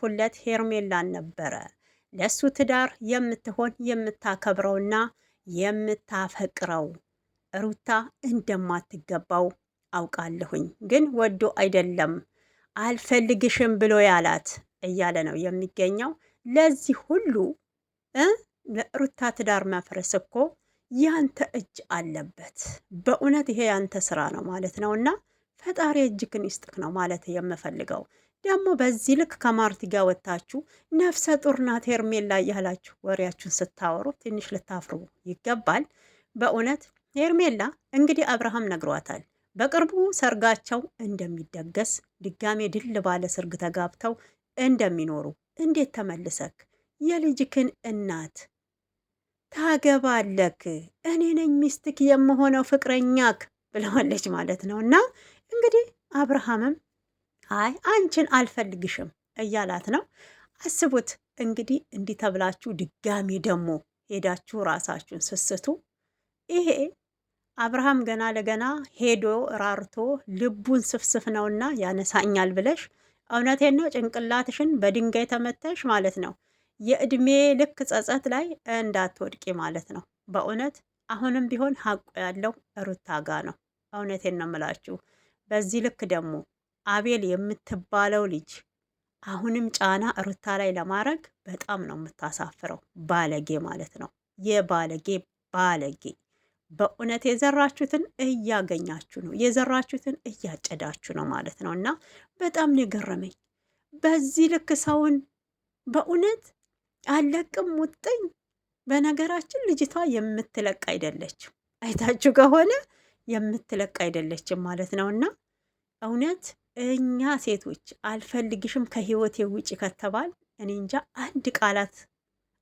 የላኩለት ሄርሜላን ነበረ። ለሱ ትዳር የምትሆን የምታከብረውና የምታፈቅረው ሩታ እንደማትገባው አውቃለሁኝ። ግን ወዶ አይደለም አልፈልግሽም ብሎ ያላት እያለ ነው የሚገኘው። ለዚህ ሁሉ ለሩታ ትዳር መፍረስ እኮ ያንተ እጅ አለበት። በእውነት ይሄ ያንተ ስራ ነው ማለት ነው። እና ፈጣሪ እጅክን ይስጥክ ነው ማለት የምፈልገው። ደግሞ በዚህ ልክ ከማርቲ ጋር ወጥታችሁ ነፍሰ ጡር ናት ሄርሜላ እያላችሁ ወሬያችሁን ስታወሩ ትንሽ ልታፍሩ ይገባል። በእውነት ሄርሜላ እንግዲህ አብርሃም ነግሯታል በቅርቡ ሰርጋቸው እንደሚደገስ ድጋሜ ድል ባለ ሰርግ ተጋብተው እንደሚኖሩ። እንዴት ተመልሰክ የልጅክን እናት ታገባለክ? እኔ ነኝ ሚስትክ የምሆነው ፍቅረኛክ ብለዋለች ማለት ነው። እና እንግዲህ አብርሃምም አይ አንቺን አልፈልግሽም እያላት ነው። አስቡት እንግዲህ እንዲህ ተብላችሁ ድጋሚ ደግሞ ሄዳችሁ ራሳችሁን ስስቱ። ይሄ አብርሃም ገና ለገና ሄዶ ራርቶ ልቡን ስፍስፍ ነውና ያነሳኛል ብለሽ እውነቴን ነው ጭንቅላትሽን በድንጋይ ተመተሽ ማለት ነው የእድሜ ልክ ጸጸት ላይ እንዳትወድቂ ማለት ነው። በእውነት አሁንም ቢሆን ሀቁ ያለው ሩታ ጋ ነው። እውነቴን ነው የምላችሁ። በዚህ ልክ ደግሞ አቤል የምትባለው ልጅ አሁንም ጫና ሩታ ላይ ለማድረግ በጣም ነው የምታሳፍረው። ባለጌ ማለት ነው። የባለጌ ባለጌ። በእውነት የዘራችሁትን እያገኛችሁ ነው፣ የዘራችሁትን እያጨዳችሁ ነው ማለት ነው። እና በጣም ነው የገረመኝ በዚህ ልክ ሰውን በእውነት አለቅም ሙጥኝ። በነገራችን ልጅቷ የምትለቅ አይደለችም፣ አይታችሁ ከሆነ የምትለቅ አይደለችም ማለት ነው። እና እውነት እኛ ሴቶች አልፈልግሽም ከህይወቴ ውጪ ከተባል እኔ እንጃ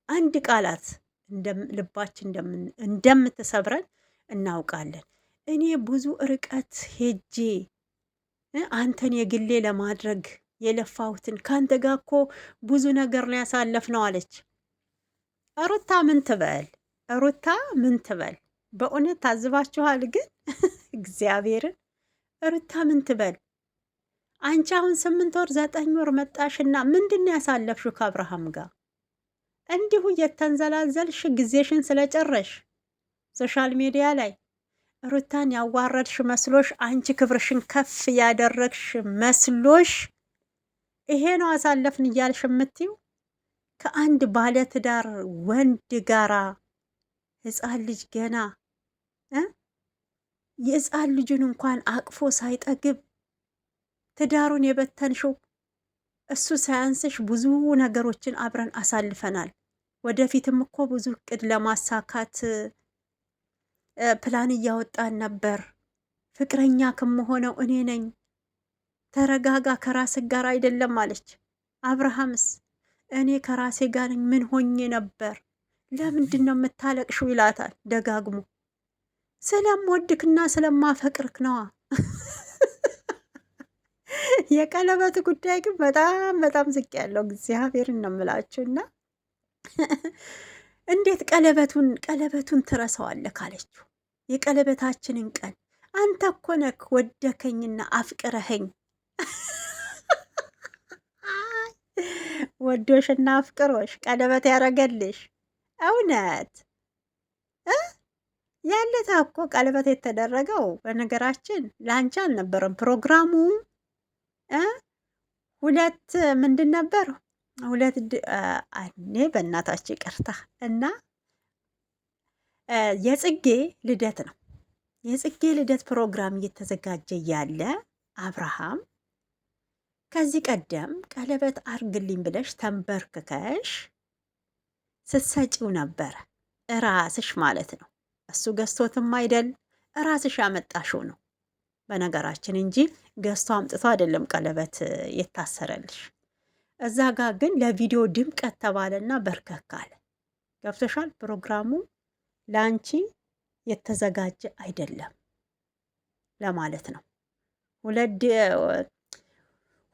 አንድ ቃላት ልባችን እንደምትሰብረን እናውቃለን። እኔ ብዙ ርቀት ሄጄ አንተን የግሌ ለማድረግ የለፋሁትን ከአንተ ጋር እኮ ብዙ ነገር ነው ያሳለፍነው አለች። ሩታ ምን ትበል? ሩታ ምን ትበል? በእውነት ታዝባችኋል? ግን እግዚአብሔርን ሩታ ምን ትበል? አንቺ አሁን 8 ወር 9 ወር መጣሽና ምንድን ነው ያሳለፍሽው ከአብርሃም ጋር? እንዲሁ የተንዘላዘልሽ ጊዜሽን ስለጨረሽ ሶሻል ሚዲያ ላይ ሩታን ያዋረድሽ መስሎሽ፣ አንቺ ክብርሽን ከፍ ያደረግሽ መስሎሽ ይሄ ነው አሳለፍን እያልሽ የምትይው? ከአንድ ባለትዳር ወንድ ጋራ ህፃን ልጅ ገና የህፃን ልጁን እንኳን አቅፎ ሳይጠግብ ትዳሩን የበተንሽው እሱ ሳያንስሽ ብዙ ነገሮችን አብረን አሳልፈናል። ወደፊትም እኮ ብዙ እቅድ ለማሳካት ፕላን እያወጣን ነበር። ፍቅረኛ ከመሆነው እኔ ነኝ፣ ተረጋጋ፣ ከራስህ ጋር አይደለም አለች። አብርሃምስ እኔ ከራሴ ጋር ምን ሆኜ ነበር? ለምንድን ነው የምታለቅሽው? ይላታል ደጋግሞ። ስለምወድክና ስለማፈቅርክ ነዋ። የቀለበት ጉዳይ ግን በጣም ዝቅ ያለው እግዚአብሔርን ነው የምላችሁና እንዴት ቀለበቱን ትረሳዋለህ ካለችው የቀለበታችንን ቀን አንተ እኮ ነህ ወደከኝና አፍቅረኸኝ። ወዶሽና አፍቅሮሽ ቀለበት ያረገልሽ እውነት ያለታ እኮ ቀለበት የተደረገው በነገራችን ላንቺ አልነበረም ፕሮግራሙ። ሁለት ምንድን ነበር? እኔ በእናታችሁ ይቅርታ እና የጽጌ ልደት ነው። የጽጌ ልደት ፕሮግራም እየተዘጋጀ ያለ አብርሃም ከዚህ ቀደም ቀለበት አርግልኝ ብለሽ ተንበርክከሽ ስትሰጪው ነበረ። እራስሽ ማለት ነው። እሱ ገዝቶትም አይደል እራስሽ ያመጣሽው ነው በነገራችን እንጂ ገዝቶ አምጥቶ አይደለም ቀለበት የታሰረልሽ። እዛ ጋር ግን ለቪዲዮ ድምቀት ተባለና በርከክ አለ። ገብቶሻል? ፕሮግራሙ ላንቺ የተዘጋጀ አይደለም ለማለት ነው።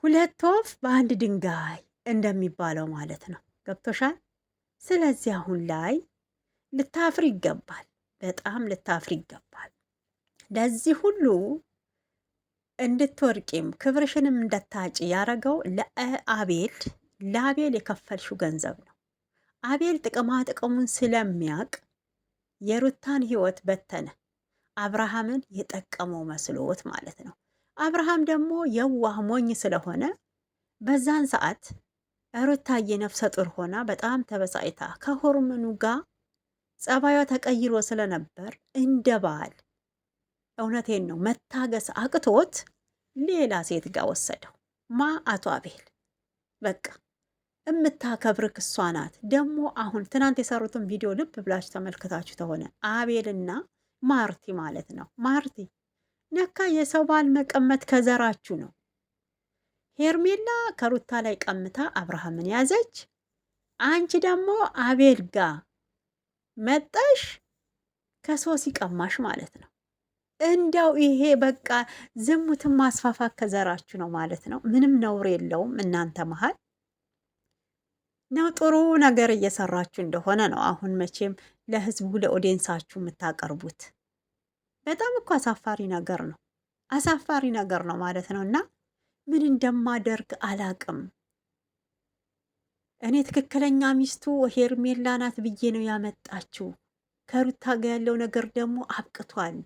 ሁለት ወፍ በአንድ ድንጋይ እንደሚባለው ማለት ነው። ገብቶሻል? ስለዚህ አሁን ላይ ልታፍሪ ይገባል። በጣም ልታፍሪ ይገባል። ለዚህ ሁሉ እንድትወርቂም ክብርሽንም እንደታጭ ያረገው ለአቤል ለአቤል የከፈልሽው ገንዘብ ነው። አቤል ጥቅማ ጥቅሙን ስለሚያውቅ የሩታን ህይወት በተነ። አብርሃምን የጠቀመው መስሎት ማለት ነው። አብርሃም ደግሞ የዋህ ሞኝ ስለሆነ በዛን ሰዓት ሩታዬ ነፍሰ ጡር ሆና በጣም ተበሳጭታ ከሆርሞኑ ጋር ጸባዩ ተቀይሮ ስለነበር እንደ ባል እውነቴን ነው መታገስ አቅቶት ሌላ ሴት ጋር ወሰደው። ማ አቶ አቤል በቃ እምታከብርክ እሷ ናት። ደግሞ አሁን ትናንት የሰሩትን ቪዲዮ ልብ ብላችሁ ተመልክታችሁ ተሆነ አቤልና ማርቲ ማለት ነው። ማርቲ ነካ የሰው ባል መቀመጥ ከዘራችሁ ነው። ሄርሜላ ከሩታ ላይ ቀምታ አብርሃምን ያዘች። አንቺ ደግሞ አቤል ጋር መጣሽ ከሶሲ ቀማሽ ማለት ነው። እንደው ይሄ በቃ ዝሙትን ማስፋፋት ከዘራችሁ ነው ማለት ነው። ምንም ነውር የለውም እናንተ መሀል ነው። ጥሩ ነገር እየሰራችሁ እንደሆነ ነው አሁን መቼም ለህዝቡ ለኦዲየንሳችሁ የምታቀርቡት። በጣም እኮ አሳፋሪ ነገር ነው፣ አሳፋሪ ነገር ነው ማለት ነው። እና ምን እንደማደርግ አላቅም። እኔ ትክክለኛ ሚስቱ ሄርሜላ ናት ብዬ ነው ያመጣችው። ከሩታ ጋር ያለው ነገር ደግሞ አብቅቷል።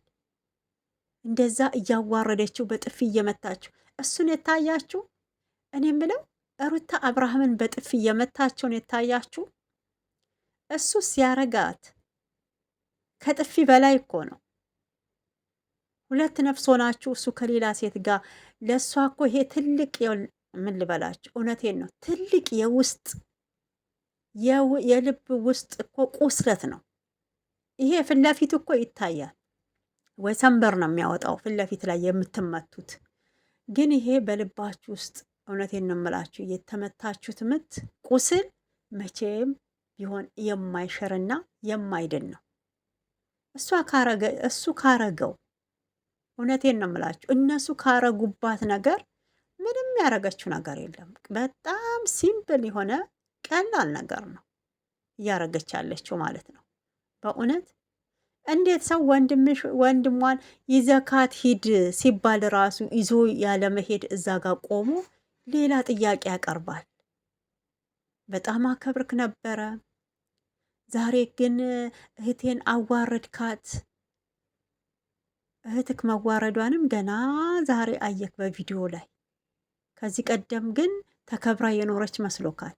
እንደዛ እያዋረደችው በጥፊ እየመታችው እሱን የታያችሁ። እኔ ምለው ሩታ አብርሃምን በጥፊ እየመታቸውን የታያችሁ። እሱ ሲያረጋት ከጥፊ በላይ እኮ ነው። ሁለት ነፍስ ሆናችሁ እሱ ከሌላ ሴት ጋር ለእሷ እኮ ይሄ ትልቅ ምን ልበላችሁ፣ እውነቴን ነው ትልቅ የውስጥ የልብ ውስጥ እኮ ቁስለት ነው ይሄ። ፊት ለፊት እኮ ይታያል ወይ ሰንበር ነው የሚያወጣው ፊት ለፊት ላይ የምትመቱት። ግን ይሄ በልባችሁ ውስጥ እውነቴን ነው የምላችሁ የተመታችሁት ምት ቁስል መቼም ቢሆን የማይሽርና የማይድን ነው። እሱ ካረገው እውነቴን ነው የምላችሁ እነሱ ካረጉባት ነገር ምንም ያረገችው ነገር የለም። በጣም ሲምፕል የሆነ ቀላል ነገር ነው እያረገች ያለችው ማለት ነው። በእውነት እንዴት ሰው ወንድሟን ይዘካት ሂድ ሲባል ራሱ ይዞ ያለመሄድ እዛ ጋር ቆሞ ሌላ ጥያቄ ያቀርባል። በጣም አከብርክ ነበረ፣ ዛሬ ግን እህቴን አዋረድካት። እህትክ መዋረዷንም ገና ዛሬ አየክ በቪዲዮ ላይ። ከዚህ ቀደም ግን ተከብራ የኖረች መስሎካል።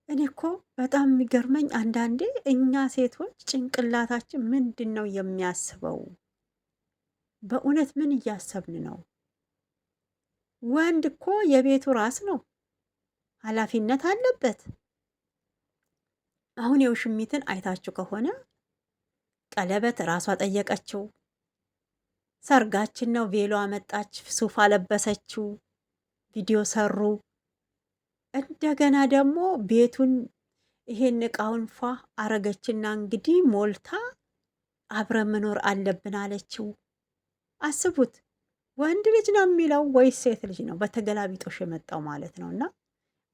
እኔ እኮ በጣም የሚገርመኝ አንዳንዴ እኛ ሴቶች ጭንቅላታችን ምንድን ነው የሚያስበው? በእውነት ምን እያሰብን ነው? ወንድ እኮ የቤቱ ራስ ነው፣ ኃላፊነት አለበት። አሁን የውሽሚትን አይታችሁ ከሆነ ቀለበት ራሷ ጠየቀችው። ሰርጋችን ነው ቬሎ አመጣች፣ ሱፍ አለበሰችው፣ ቪዲዮ ሰሩ። እንደገና ደግሞ ቤቱን ይሄን እቃውን ፏ አረገችና እንግዲህ ሞልታ አብረን መኖር አለብን አለችው። አስቡት፣ ወንድ ልጅ ነው የሚለው ወይስ ሴት ልጅ ነው? በተገላቢጦሽ የመጣው ማለት ነው። እና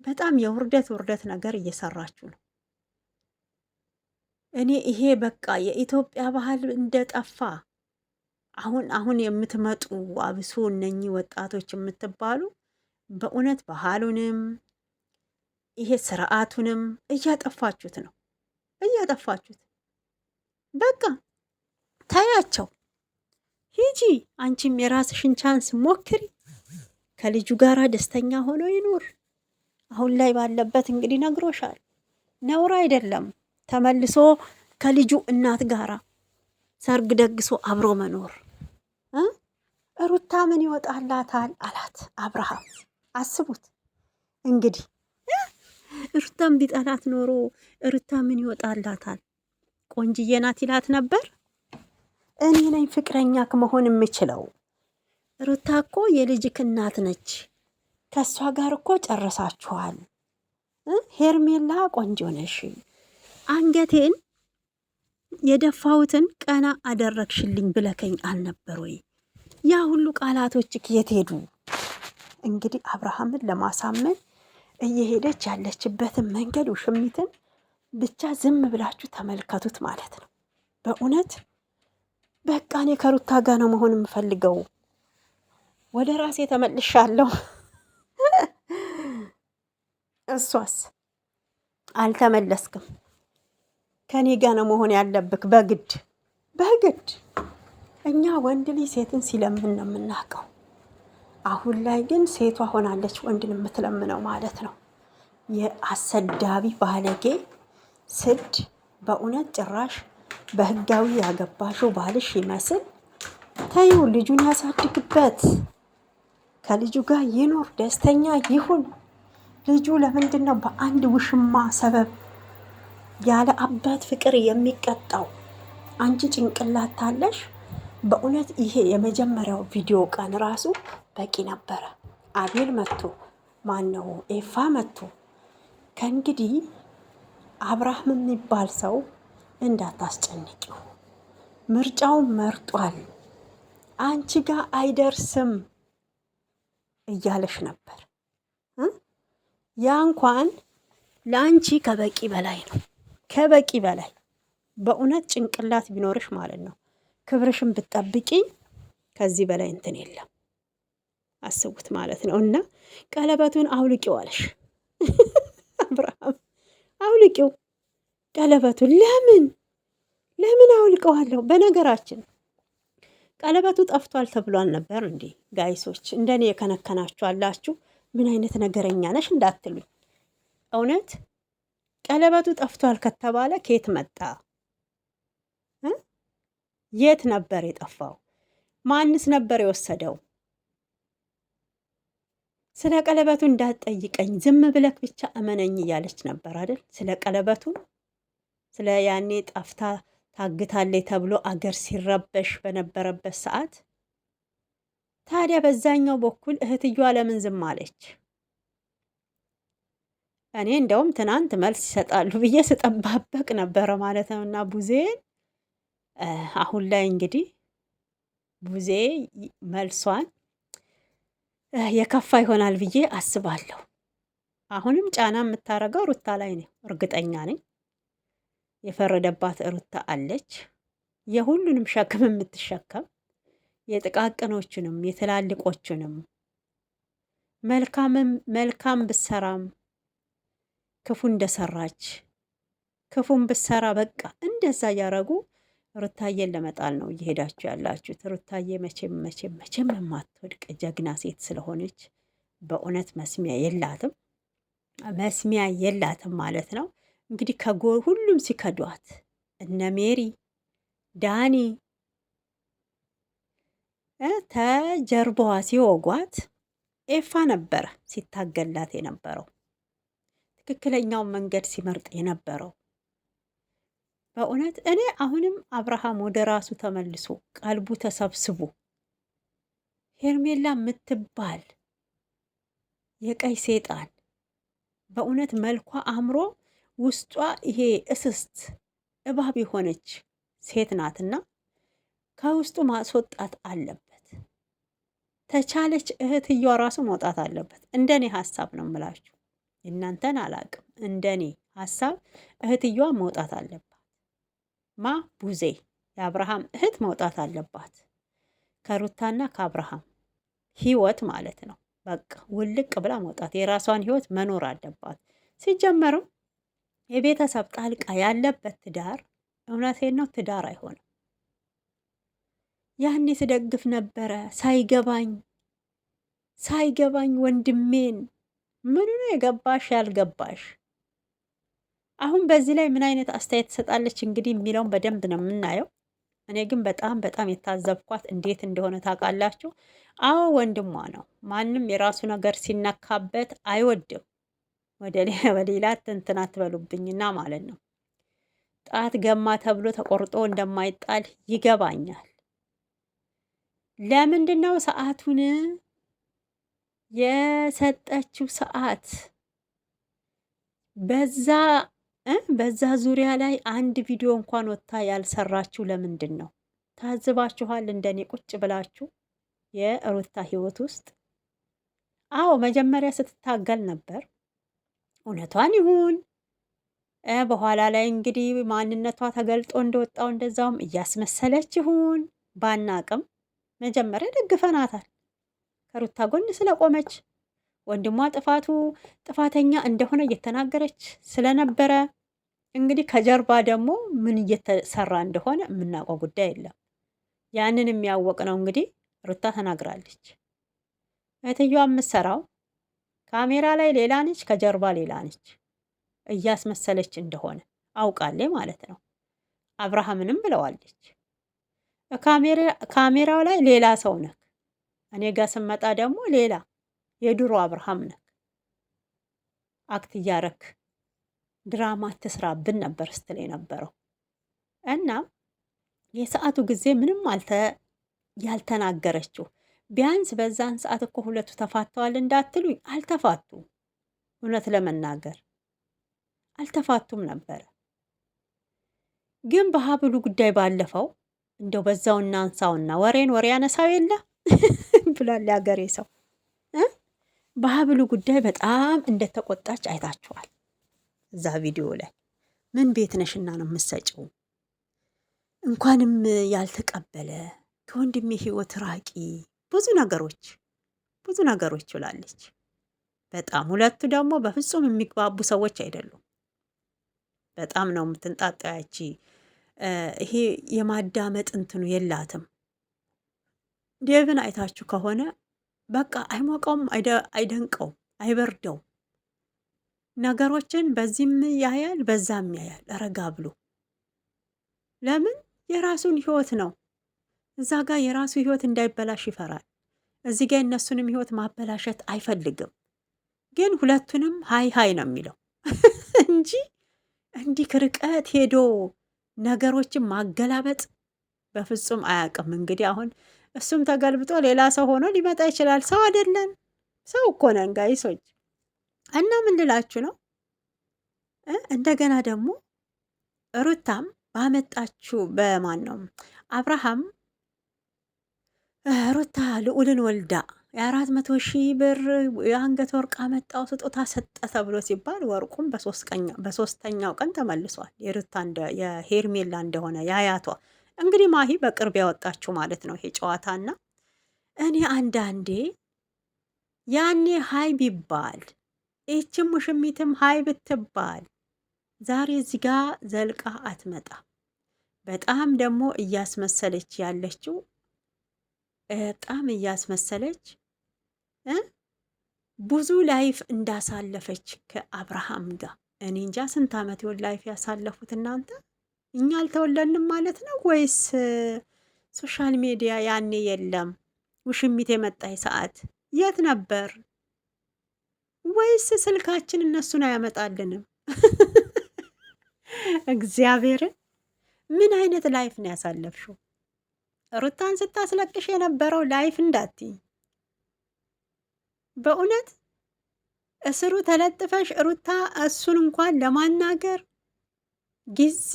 በጣም የውርደት ነገር እየሰራችሁ ነው። እኔ ይሄ በቃ የኢትዮጵያ ባህል እንደጠፋ አሁን የምትመጡ አብሶ እነኚህ ወጣቶች የምትባሉ በእውነት ባህሉንም ይሄ ስርዓቱንም እያጠፋችሁት ነው፣ እያጠፋችሁት። በቃ ታያቸው። ሂጂ አንቺም የራስሽን ቻንስ ሞክሪ። ከልጁ ጋር ደስተኛ ሆኖ ይኑር። አሁን ላይ ባለበት እንግዲህ ነግሮሻል። ነውር አይደለም ተመልሶ ከልጁ እናት ጋራ ሰርግ ደግሶ አብሮ መኖር። ሩታ ምን ይወጣላታል አላት አብርሃም። አስቡት እንግዲህ ሩታም ቢጠላት ኖሮ ሩታ ምን ይወጣላታል? ቆንጅዬ ናት ይላት ነበር። እኔ ነኝ ፍቅረኛክ መሆን የምችለው። ሩታ እኮ የልጅክ እናት ነች። ከእሷ ጋር እኮ ጨረሳችኋል። ሄርሜላ ቆንጆ ነሽ። አንገቴን የደፋሁትን ቀና አደረግሽልኝ ብለከኝ አልነበር ወይ? ያ ሁሉ ቃላቶችክ የት ሄዱ? እንግዲህ አብርሃምን ለማሳመን እየሄደች ያለችበትን መንገድ ውሽሚትን ብቻ ዝም ብላችሁ ተመልከቱት ማለት ነው። በእውነት በቃ እኔ ከሩታ ጋር ነው መሆን የምፈልገው። ወደ ራሴ ተመልሻለሁ። እሷስ አልተመለስክም፣ ከኔ ጋ ነው መሆን ያለብክ በግድ በግድ። እኛ ወንድ ልጅ ሴትን ሲለምን ነው የምናውቀው። አሁን ላይ ግን ሴቷ ሆናለች ወንድን የምትለምነው ማለት ነው። የአሰዳቢ ባለጌ ስድ በእውነት ጭራሽ በህጋዊ ያገባሽው ባልሽ ይመስል ተይው፣ ልጁን ያሳድግበት፣ ከልጁ ጋር ይኖር፣ ደስተኛ ይሁን። ልጁ ለምንድን ነው በአንድ ውሽማ ሰበብ ያለ አባት ፍቅር የሚቀጣው? አንቺ ጭንቅላት ታለሽ። በእውነት ይሄ የመጀመሪያው ቪዲዮ ቀን ራሱ በቂ ነበረ። አቤል መጥቶ ማነው ኤፋ መጥቶ ከእንግዲህ አብርሃም የሚባል ሰው እንዳታስጨንቂው፣ ምርጫውን መርጧል፣ አንቺ ጋር አይደርስም እያለሽ ነበር። ያ እንኳን ለአንቺ ከበቂ በላይ ነው፣ ከበቂ በላይ። በእውነት ጭንቅላት ቢኖርሽ ማለት ነው ክብርሽን ብትጠብቂ ከዚህ በላይ እንትን የለም። አስቡት ማለት ነው። እና ቀለበቱን አውልቂው አለሽ አብርሃም፣ አውልቂው ቀለበቱን። ለምን አውልቀዋለሁ? በነገራችን ቀለበቱ ጠፍቷል ተብሏል ነበር እንዴ ጋይሶች? እንደኔ የከነከናችሁ አላችሁ። ምን አይነት ነገረኛ ነሽ እንዳትሉኝ። እውነት ቀለበቱ ጠፍቷል ከተባለ ከየት መጣ? የት ነበር የጠፋው? ማንስ ነበር የወሰደው? ስለ ቀለበቱ እንዳትጠይቀኝ ዝም ብለክ ብቻ እመነኝ እያለች ነበር አይደል? ስለ ቀለበቱ ስለ ያኔ ጠፍታ ታግታለች ተብሎ አገር ሲረበሽ በነበረበት ሰዓት ታዲያ በዛኛው በኩል እህትየዋ ለምን ዝም አለች? እኔ እንደውም ትናንት መልስ ይሰጣሉ ብዬ ስጠባበቅ ነበረ ማለት ነው። እና ቡዜን አሁን ላይ እንግዲህ ቡዜ መልሷን የከፋ ይሆናል ብዬ አስባለሁ። አሁንም ጫና የምታረገው ሩታ ላይ ነው፣ እርግጠኛ ነኝ። የፈረደባት ሩታ አለች፣ የሁሉንም ሸክም የምትሸከም የጥቃቅኖቹንም የትላልቆቹንም። መልካም ብሰራም ክፉ እንደሰራች ክፉን ብሰራ በቃ እንደዛ እያረጉ ሩታዬን ለመጣል ነው እየሄዳችሁ ያላችሁት። ሩታዬ መቼም የማትወድቅ ጀግና ሴት ስለሆነች በእውነት መስሚያ የላትም ማለት ነው። እንግዲህ ሁሉም ሲከዷት እነ ሜሪ ዳኒ ተጀርባዋ ሲወጓት ኤፋ ነበረ ሲታገላት የነበረው፣ ትክክለኛውን መንገድ ሲመርጥ የነበረው። በእውነት እኔ አሁንም አብርሃም ወደ ራሱ ተመልሶ ቀልቡ ተሰብስቦ ሄርሜላ የምትባል የቀይ ሴጣን በእውነት መልኳ አምሮ ውስጧ ይሄ እስስት እባብ የሆነች ሴት ናትና ከውስጡ ማስወጣት አለበት። ተቻለች እህትየዋ ራሱ መውጣት አለበት። እንደኔ ሀሳብ ነው የምላችሁ፣ እናንተን አላቅም። እንደኔ ሀሳብ እህትየዋ መውጣት አለባት። ቡዜ የአብርሃም እህት መውጣት አለባት ከሩታና ከአብርሃም ህይወት ማለት ነው። በቃ ውልቅ ብላ መውጣት፣ የራሷን ህይወት መኖር አለባት። ሲጀመርም የቤተሰብ ጣልቃ ያለበት ትዳር እውነቴን ነው ትዳር አይሆንም። ያኔ ስደግፍ ነበረ ሳይገባኝ ወንድሜን። ምኑ ነው የገባሽ ያልገባሽ? አሁን በዚህ ላይ ምን አይነት አስተያየት ትሰጣለች እንግዲህ የሚለውን በደንብ ነው የምናየው። እኔ ግን በጣም የታዘብኳት እንዴት እንደሆነ ታውቃላችሁ? አዎ ወንድሟ ነው። ማንም የራሱ ነገር ሲነካበት አይወድም። ወደ ሌላ እንትን አትበሉብኝና ማለት ነው። ጣት ገማ ተብሎ ተቆርጦ እንደማይጣል ይገባኛል። ለምንድን ነው ሰዓቱን የሰጠችው? ሰዓት በዛ ዙሪያ ላይ አንድ ቪዲዮ እንኳን ወጥታ ያልሰራችሁ ለምንድን ነው? ታዝባችኋል? እንደኔ ቁጭ ብላችሁ የሩታ ህይወት ውስጥ አዎ መጀመሪያ ስትታገል ነበር። እውነቷን ይሁን በኋላ ላይ እንግዲህ ማንነቷ ተገልጦ እንደወጣው እንደዛውም እያስመሰለች ይሁን ባናቅም መጀመሪያ ደግፈናታል ከሩታ ጎን ስለቆመች። ወንድሟ ጥፋተኛ እንደሆነ እየተናገረች ስለነበረ እንግዲህ ከጀርባ ደግሞ ምን እየተሰራ እንደሆነ የምናውቀው ጉዳይ የለም። ያንን የሚያወቅ ነው እንግዲህ ሩታ ተናግራለች። እህትየዋ የምትሰራው ካሜራ ላይ ሌላ ነች፣ ከጀርባ ሌላ ነች። እያስመሰለች እንደሆነ አውቃለች ማለት ነው። አብርሃምንም ብለዋለች፣ ካሜራው ላይ ሌላ ሰው ነክ፣ እኔ ጋር ስመጣ ደግሞ ሌላ የድሮ አብርሃም ነክ፣ አክት እያረክ ድራማ ትስራብን ነበር ስትል የነበረው እና የሰዓቱ ጊዜ ምንም ያልተናገረችው ቢያንስ በዛን ሰዓት እኮ ሁለቱ ተፋተዋል እንዳትሉኝ፣ አልተፋቱ። እውነት ለመናገር አልተፋቱም ነበረ። ግን በሀብሉ ጉዳይ ባለፈው እንደው በዛው እናንሳውና ወሬን ወሬ ያነሳው የለ ብሏል ያገሬ ሰው። በሀብሉ ጉዳይ በጣም እንደተቆጣች አይታችኋል። እዛ ቪዲዮ ላይ ምን ቤት ነሽና ነው የምትሰጪው? እንኳንም ያልተቀበለ ከወንድሜ ህይወት ራቂ፣ ብዙ ነገሮች ብላለች። በጣም ሁለቱ ደግሞ በፍጹም የሚግባቡ ሰዎች አይደሉም። በጣም ነው የምትንጣጣው ያቺ። ይሄ የማዳመጥ እንትኑ የላትም። ዴቭን አይታችሁ ከሆነ በቃ አይሞቀውም፣ አይደንቀውም፣ አይበርደውም። ነገሮችን በዚህም ያያል በዛም ያያል ረጋ ብሎ። ለምን? የራሱን ህይወት ነው። እዛ ጋር የራሱ ህይወት እንዳይበላሽ ይፈራል። እዚህ ጋር የእነሱንም ህይወት ማበላሸት አይፈልግም። ግን ሁለቱንም ሀይ ነው የሚለው እንጂ እንዲህ ከርቀት ሄዶ ነገሮችን ማገላበጥ በፍጹም አያውቅም። እንግዲህ አሁን እሱም ተገልብጦ ሌላ ሰው ሆኖ ሊመጣ ይችላል። ሰው አይደለን? ሰው እኮ ነን ጋይሶች። እና ምን ልላችሁ ነው፣ እንደገና ደግሞ ሩታም ባመጣችሁ በማን ነው አብርሃም ሩታ ልዑልን ወልዳ የ400,000 ብር የአንገት ወርቅ አመጣው ስጦታ ሰጠ ተብሎ ሲባል ወርቁም በሶስተኛው ቀን ተመልሷል። የሩታ የሄርሜላ እንደሆነ ያያቷ እንግዲህ ማሂ በቅርብ ያወጣችሁ ማለት ነው ይሄ ጨዋታና እኔ አንዳንዴ ያኔ ሀይ ቢባል ይህችም ሙሽሚትም ሀይ ብትባል ዛሬ እዚህ ጋ ዘልቃ አትመጣ። በጣም ደግሞ እያስመሰለች ያለችው በጣም እያስመሰለች ብዙ ላይፍ እንዳሳለፈች ከአብርሃም ጋር። እኔ እንጃ ስንት ዓመት ይሆን ላይፍ ያሳለፉት እናንተ። እኛ አልተወለንም ማለት ነው ወይስ ሶሻል ሚዲያ ያኔ የለም? ውሽሚት የመጣይ ሰዓት የት ነበር? ወይስ ስልካችን እነሱን አያመጣልንም? እግዚአብሔርን ምን አይነት ላይፍ ነው ያሳለፍሽው? ሩታን ስታስለቅሽ የነበረው ላይፍ እንዳትይ። በእውነት እስሩ ተለጥፈሽ ሩታ እሱን እንኳን ለማናገር ጊዜ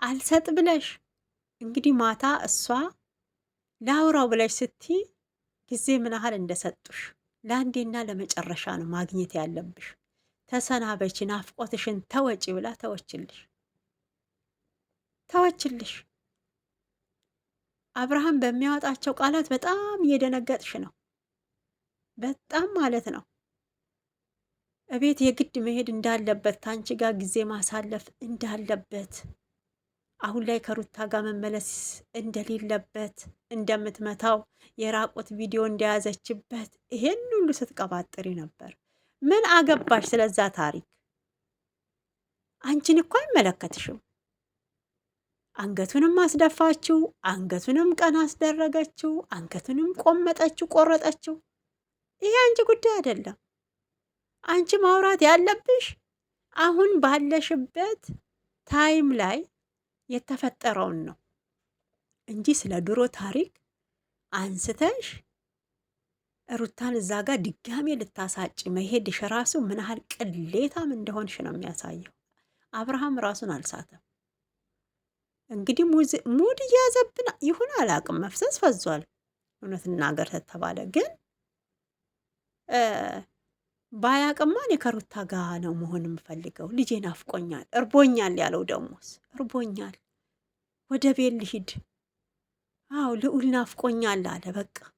አልሰጥ ብለሽ እንግዲህ ማታ እሷ ላውራው ብለሽ ስትይ ጊዜ ምን ያህል እንደሰጡሽ ለአንዴና ለመጨረሻ ነው ማግኘት ያለብሽ። ተሰናበች፣ ናፍቆትሽን ተወጪ ብላ ተወችልሽ። አብርሃም በሚያወጣቸው ቃላት በጣም እየደነገጥሽ ነው። በጣም ማለት ነው። እቤት የግድ መሄድ እንዳለበት፣ ታንቺ ጋር ጊዜ ማሳለፍ እንዳለበት፣ አሁን ላይ ከሩታ ጋር መመለስ እንደሌለበት፣ እንደምትመታው የራቆት ቪዲዮ እንደያዘችበት ይሄን ሁሉ ስትቀባጥሪ ነበር። ምን አገባሽ ስለዛ ታሪክ? አንቺን እኮ አይመለከትሽም። አንገቱንም አስደፋችው፣ አንገቱንም ቀና አስደረገችው፣ አንገቱንም ቆመጠችው፣ ቆረጠችው። ይሄ አንቺ ጉዳይ አይደለም። አንቺ ማውራት ያለብሽ አሁን ባለሽበት ታይም ላይ የተፈጠረውን ነው እንጂ ስለ ድሮ ታሪክ አንስተሽ ሩታን እዛ ጋር ድጋሜ ልታሳጭ መሄድሽ ራሱ ምን ያህል ቅሌታም እንደሆንሽ ነው የሚያሳየው። አብርሃም ራሱን አልሳተም። እንግዲህ ሙድ እያዘብን ይሁን አላቅም፣ መፍሰስ ፈዟል። እውነት እናገር ተተባለ ግን ባያቅማ እኔ ከሩታ ጋር ነው መሆን የምፈልገው። ልጄ ናፍቆኛል፣ እርቦኛል ያለው ደሞስ እርቦኛል፣ ወደ ቤት ልሂድ፣ አዎ ልዑል ናፍቆኛል አለ። በቃ